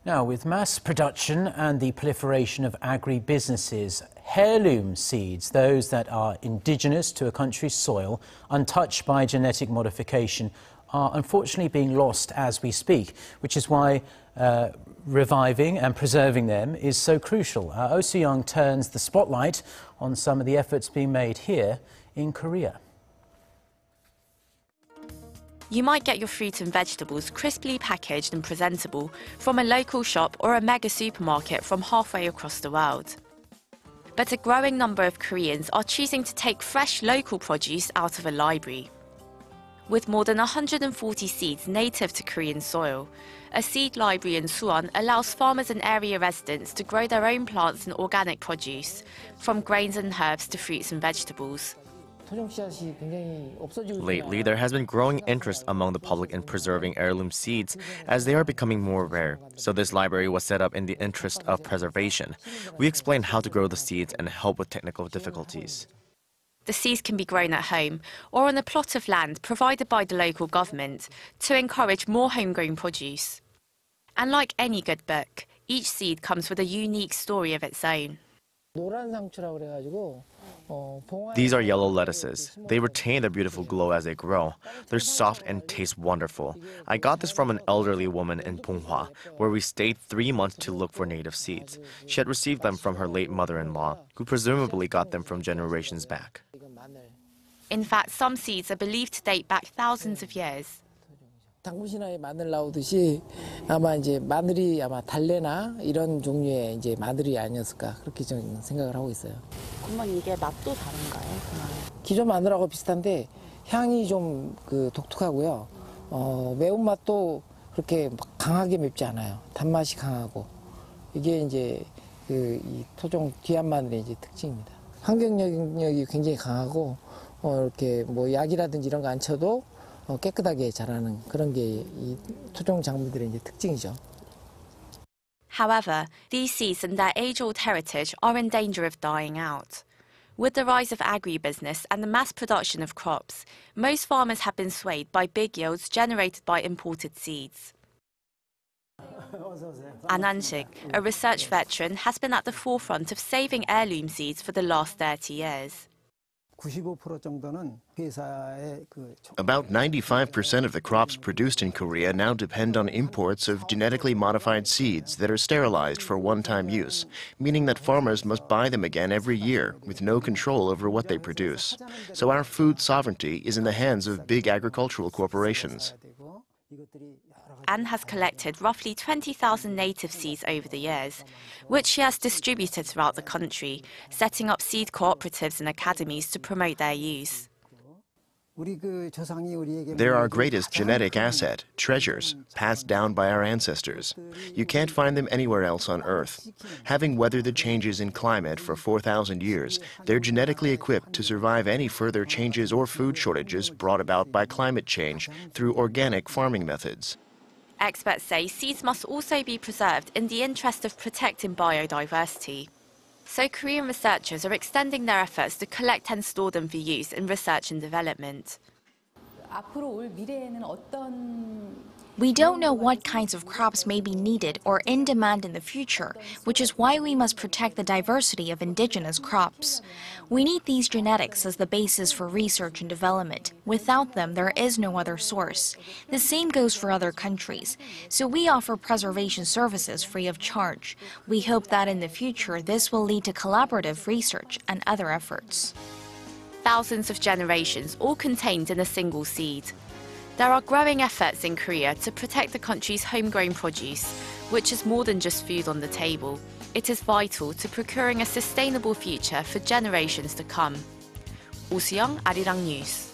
Now, with mass production and the proliferation of agri-businesses, heirloom seeds, those that are indigenous to a country's soil, untouched by genetic modification, are unfortunately being lost as we speak, which is why reviving and preserving them is so crucial. Oh Soo-young turns the spotlight on some of the efforts being made here in Korea. You might get your fruit and vegetables crisply packaged and presentable from a local shop or a mega supermarket from halfway across the world. But a growing number of Koreans are choosing to take fresh local produce out of a library. With more than 140 seeds native to Korean soil, a seed library in Suwon allows farmers and area residents to grow their own plants and organic produce, from grains and herbs to fruits and vegetables. Lately, there has been growing interest among the public in preserving heirloom seeds as they are becoming more rare. So this library was set up in the interest of preservation. We explain how to grow the seeds and help with technical difficulties. The seeds can be grown at home or on a plot of land provided by the local government to encourage more homegrown produce. And like any good book, each seed comes with a unique story of its own. These are yellow lettuces. They retain their beautiful glow as they grow. They're soft and taste wonderful. I got this from an elderly woman in Ponghwa, where we stayed 3 months to look for native seeds. She had received them from her late mother-in-law, who presumably got them from generations back. In fact, some seeds are believed to date back thousands of years. 당구신화에 마늘 나오듯이 아마 이제 마늘이 아마 달래나 이런 종류의 이제 마늘이 아니었을까 그렇게 좀 생각을 하고 있어요. 그러면 이게 맛도 다른가요? 기존 마늘하고 비슷한데 향이 좀 독특하고요. 매운맛도 그렇게 강하게 맵지 않아요. 단맛이 강하고 이게 이제 이 토종 귀한 마늘의 이제 특징입니다. 환경 영역이 굉장히 강하고 이렇게 뭐 약이라든지 이런 거 안 쳐도 깨끗하게 자라는 그런 게 이 토종 작물들의 이제 특징이죠. However, these seeds and their age-old heritage are in danger of dying out. With the rise of agri-business and the mass production of crops, most farmers have been swayed by big yields generated by imported seeds. Arirang, a research veteran, has been at the forefront of saving heirloom seeds for the last 30 years. About 95% of the crops produced in Korea now depend on imports of genetically modified seeds that are sterilized for one-time use, meaning that farmers must buy them again every year with no control over what they produce. So our food sovereignty is in the hands of big agricultural corporations. Anne has collected roughly 20,000 native seeds over the years, which she has distributed throughout the country, setting up seed cooperatives and academies to promote their use. They're our greatest genetic asset, treasures, passed down by our ancestors. You can't find them anywhere else on Earth. Having weathered the changes in climate for 4,000 years, they're genetically equipped to survive any further changes or food shortages brought about by climate change through organic farming methods. Experts say seeds must also be preserved in the interest of protecting biodiversity. So Korean researchers are extending their efforts to collect and store them for use in research and development. We don't know what kinds of crops may be needed or in demand in the future, which is why we must protect the diversity of indigenous crops. We need these genetics as the basis for research and development. Without them, there is no other source. The same goes for other countries. So we offer preservation services free of charge. We hope that in the future, this will lead to collaborative research and other efforts. Thousands of generations, all contained in a single seed. There are growing efforts in Korea to protect the country's homegrown produce, which is more than just food on the table. It is vital to procuring a sustainable future for generations to come. Oh Soo-young, Arirang News.